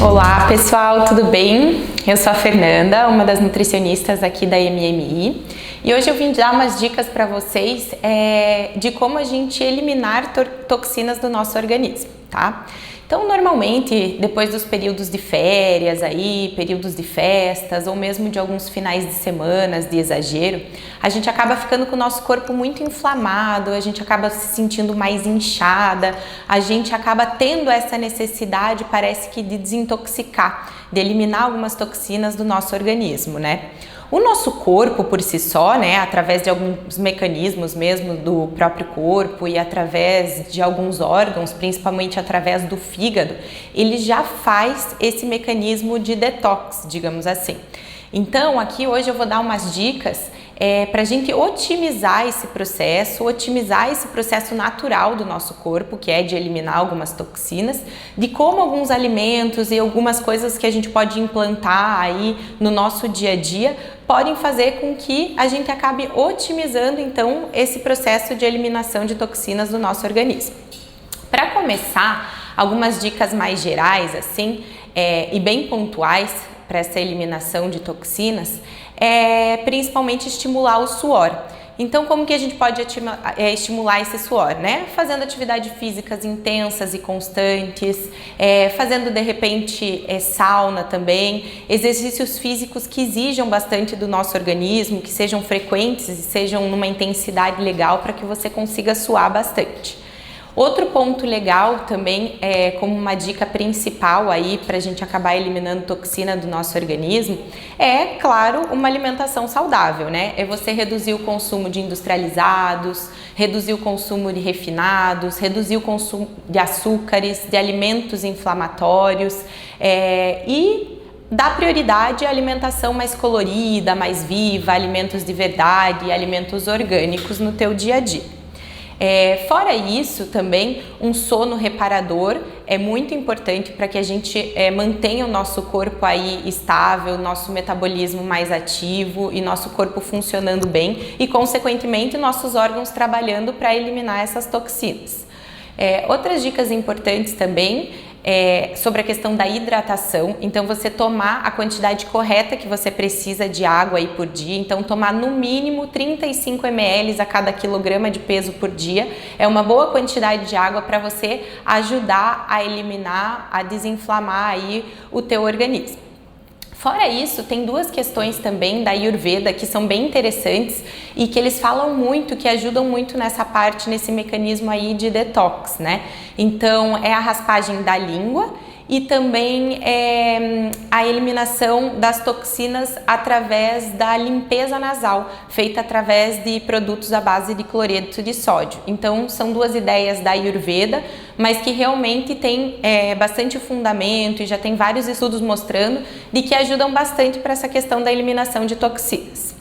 Olá pessoal, tudo bem? Eu sou a Fernanda, uma das nutricionistas aqui da MMI, e hoje eu vim dar umas dicas para vocês de como a gente eliminar toxinas do nosso organismo, tá? Então, normalmente, depois dos períodos de férias aí, períodos de festas ou mesmo de alguns finais de semanas de exagero, a gente acaba ficando com o nosso corpo muito inflamado, a gente acaba se sentindo mais inchada, a gente acaba tendo essa necessidade, parece que de desintoxicar, de eliminar algumas toxinas do nosso organismo, né? O nosso corpo por si só, né, através de alguns mecanismos mesmo do próprio corpo e através de alguns órgãos, principalmente através do fígado, ele já faz esse mecanismo de detox, digamos assim. Então, aqui hoje eu vou dar umas dicas para a gente otimizar esse processo natural do nosso corpo, que é de eliminar algumas toxinas, de como alguns alimentos e algumas coisas que a gente pode implantar aí no nosso dia a dia podem fazer com que a gente acabe otimizando então esse processo de eliminação de toxinas do nosso organismo. Para começar, algumas dicas mais gerais assim e bem pontuais para essa eliminação de toxinas principalmente estimular o suor. Então, como que a gente pode estimular esse suor, né? Fazendo atividades físicas intensas e constantes, fazendo de repente sauna também, exercícios físicos que exijam bastante do nosso organismo, que sejam frequentes e sejam numa intensidade legal para que você consiga suar bastante. Outro ponto legal também, como uma dica principal aí para a gente acabar eliminando toxina do nosso organismo, claro, uma alimentação saudável, né? É você reduzir o consumo de industrializados, reduzir o consumo de refinados, reduzir o consumo de açúcares, de alimentos inflamatórios e dar prioridade à alimentação mais colorida, mais viva, alimentos de verdade, alimentos orgânicos no teu dia a dia. Fora isso, também um sono reparador é muito importante para que a gente mantenha o nosso corpo aí estável, nosso metabolismo mais ativo e nosso corpo funcionando bem e, consequentemente, nossos órgãos trabalhando para eliminar essas toxinas. Outras dicas importantes também sobre a questão da hidratação. Então, você tomar a quantidade correta que você precisa de água aí por dia. Então, tomar no mínimo 35 ml a cada quilograma de peso por dia é uma boa quantidade de água para você ajudar a eliminar, a desinflamar aí o teu organismo. Fora isso, tem duas questões também da Ayurveda que são bem interessantes e que eles falam muito, que ajudam muito nessa parte, nesse mecanismo aí de detox, né? Então, é a raspagem da língua e também a eliminação das toxinas através da limpeza nasal, feita através de produtos à base de cloreto de sódio. Então, são duas ideias da Ayurveda, mas que realmente tem bastante fundamento e já tem vários estudos mostrando de que ajudam bastante para essa questão da eliminação de toxinas.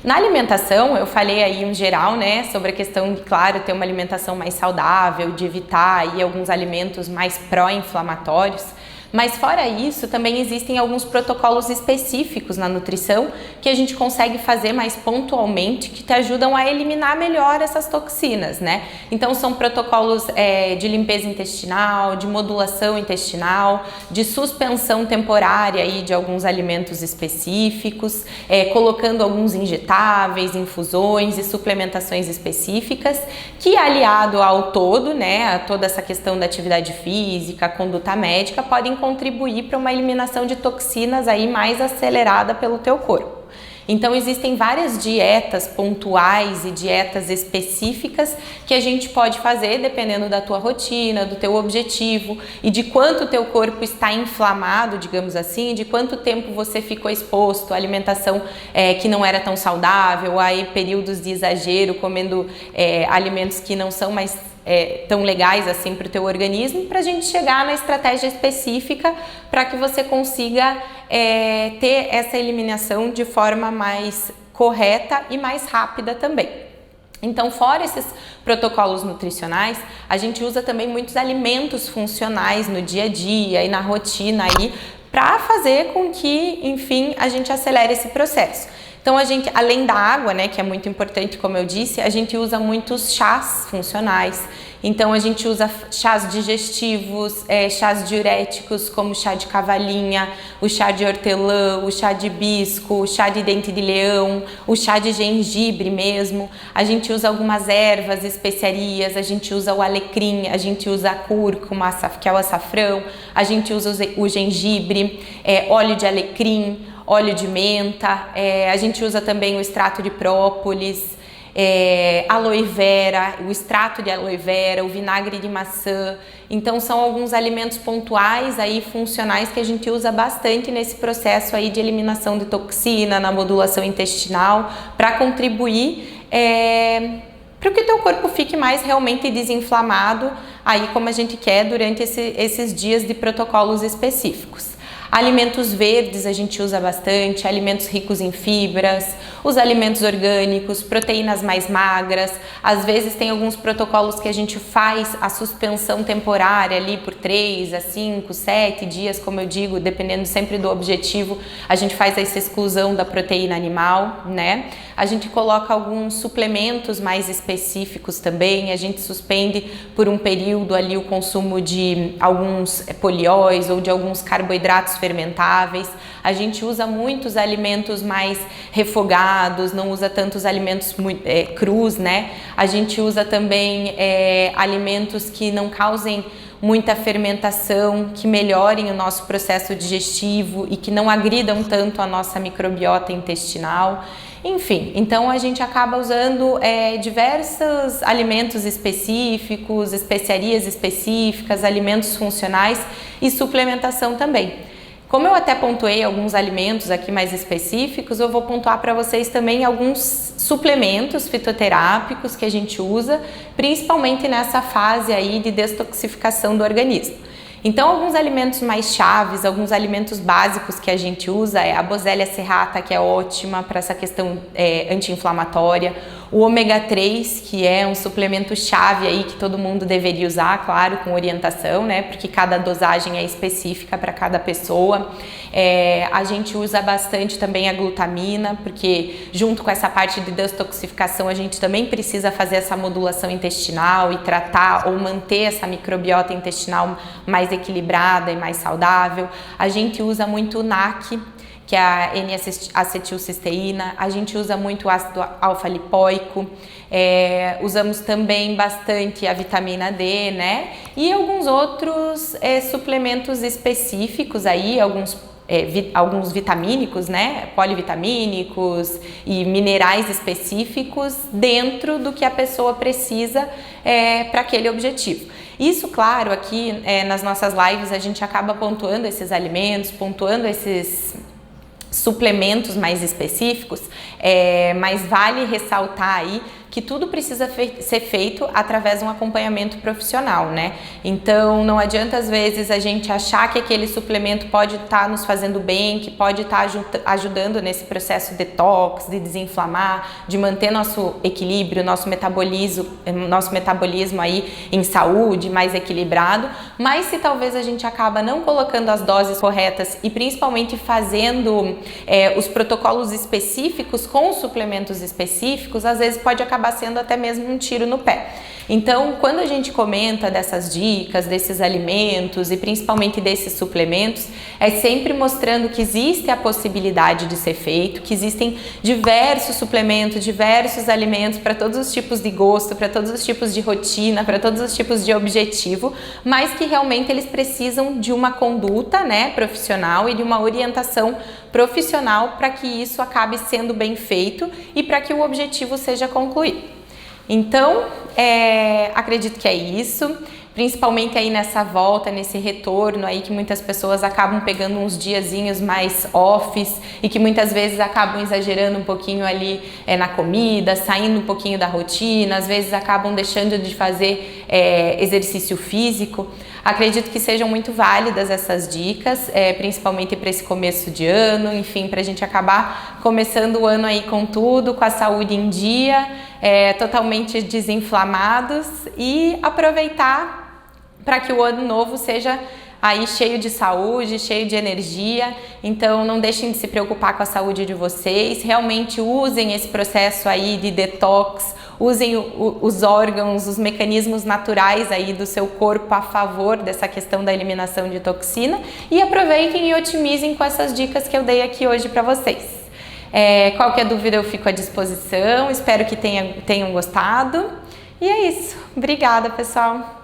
Na alimentação, eu falei aí em geral, né, sobre a questão de, claro, ter uma alimentação mais saudável, de evitar aí alguns alimentos mais pró-inflamatórios, mas fora isso, também existem alguns protocolos específicos na nutrição que a gente consegue fazer mais pontualmente, que te ajudam a eliminar melhor essas toxinas, né? Então, são protocolos de limpeza intestinal, de modulação intestinal, de suspensão temporária aí de alguns alimentos específicos, colocando alguns injetáveis, infusões e suplementações específicas, que aliado ao todo, né, a toda essa questão da atividade física, conduta médica, podem contribuir para uma eliminação de toxinas aí mais acelerada pelo teu corpo. Então, existem várias dietas pontuais e dietas específicas que a gente pode fazer dependendo da tua rotina, do teu objetivo e de quanto o teu corpo está inflamado, digamos assim, de quanto tempo você ficou exposto à alimentação que não era tão saudável, aí períodos de exagero, comendo alimentos que não são mais tão legais assim para o teu organismo, para a gente chegar na estratégia específica para que você consiga ter essa eliminação de forma mais correta e mais rápida também. Então, fora esses protocolos nutricionais, a gente usa também muitos alimentos funcionais no dia a dia e na rotina aí para fazer com que, enfim, a gente acelere esse processo. Então, a gente, além da água, né, que é muito importante, como eu disse, a gente usa muitos chás funcionais. Então a gente usa chás digestivos, chás diuréticos como o chá de cavalinha, o chá de hortelã, o chá de hibisco, o chá de dente de leão, o chá de gengibre mesmo. A gente usa algumas ervas, especiarias, a gente usa o alecrim, a gente usa a cúrcuma, que é o açafrão, a gente usa o gengibre, óleo de alecrim, óleo de menta, a gente usa também o extrato de própolis, aloe vera, o extrato de aloe vera, o vinagre de maçã. Então são alguns alimentos pontuais aí, funcionais, que a gente usa bastante nesse processo aí de eliminação de toxina, na modulação intestinal, para contribuir para que o teu corpo fique mais realmente desinflamado, aí como a gente quer durante esses dias de protocolos específicos. Alimentos verdes a gente usa bastante, alimentos ricos em fibras, os alimentos orgânicos, proteínas mais magras. Às vezes tem alguns protocolos que a gente faz a suspensão temporária ali por 3 a 5, 7 dias, como eu digo, dependendo sempre do objetivo, a gente faz essa exclusão da proteína animal, né? A gente coloca alguns suplementos mais específicos também, a gente suspende por um período ali o consumo de alguns polióis ou de alguns carboidratos fermentáveis. A gente usa muitos alimentos mais refogados, não usa tantos alimentos crus, né? A gente usa também alimentos que não causem muita fermentação, que melhorem o nosso processo digestivo e que não agridam tanto a nossa microbiota intestinal. Enfim, então a gente acaba usando diversos alimentos específicos, especiarias específicas, alimentos funcionais e suplementação também. Como eu até pontuei alguns alimentos aqui mais específicos, eu vou pontuar para vocês também alguns suplementos fitoterápicos que a gente usa, principalmente nessa fase aí de detoxificação do organismo. Então, alguns alimentos mais chaves, alguns alimentos básicos que a gente usa é a Boswellia serrata, que é ótima para essa questão anti-inflamatória, o ômega 3, que é um suplemento chave aí que todo mundo deveria usar, claro, com orientação, né? Porque cada dosagem é específica para cada pessoa. A gente usa bastante também a glutamina, porque junto com essa parte de detoxificação a gente também precisa fazer essa modulação intestinal e tratar ou manter essa microbiota intestinal mais equilibrada e mais saudável. A gente usa muito o NAC, que é a N-acetilcisteína, a gente usa muito o ácido alfa-lipoico, usamos também bastante a vitamina D, né? E alguns outros suplementos específicos aí, alguns vitamínicos, né? Polivitamínicos e minerais específicos dentro do que a pessoa precisa para aquele objetivo. Isso, claro, aqui nas nossas lives a gente acaba pontuando esses alimentos, pontuando esses suplementos mais específicos, mas vale ressaltar aí que tudo precisa ser feito através de um acompanhamento profissional, né? Então, não adianta às vezes a gente achar que aquele suplemento pode estar nos fazendo bem, que pode estar ajudando nesse processo detox, de desinflamar, de manter nosso equilíbrio, nosso metabolismo aí em saúde, mais equilibrado, mas se talvez a gente acaba não colocando as doses corretas e principalmente fazendo os protocolos específicos com os suplementos específicos, às vezes pode acabar sendo até mesmo um tiro no pé. Então, quando a gente comenta dessas dicas, desses alimentos e principalmente desses suplementos, é sempre mostrando que existe a possibilidade de ser feito, que existem diversos suplementos, diversos alimentos para todos os tipos de gosto, para todos os tipos de rotina, para todos os tipos de objetivo, mas que realmente eles precisam de uma conduta, né, profissional e de uma orientação profissional para que isso acabe sendo bem feito e para que o objetivo seja concluído. Então, acredito que é isso, principalmente aí nessa volta, nesse retorno aí que muitas pessoas acabam pegando uns diazinhos mais offs e que muitas vezes acabam exagerando um pouquinho ali na comida, saindo um pouquinho da rotina, às vezes acabam deixando de fazer exercício físico. Acredito que sejam muito válidas essas dicas, principalmente para esse começo de ano, enfim, para a gente acabar começando o ano aí com tudo, com a saúde em dia, totalmente desinflamados e aproveitar para que o ano novo seja aí cheio de saúde, cheio de energia. Então não deixem de se preocupar com a saúde de vocês, realmente usem esse processo aí de detox, usem os órgãos, os mecanismos naturais aí do seu corpo a favor dessa questão da eliminação de toxina e aproveitem e otimizem com essas dicas que eu dei aqui hoje para vocês. Qualquer dúvida eu fico à disposição, espero que tenham gostado. E é isso. Obrigada, pessoal!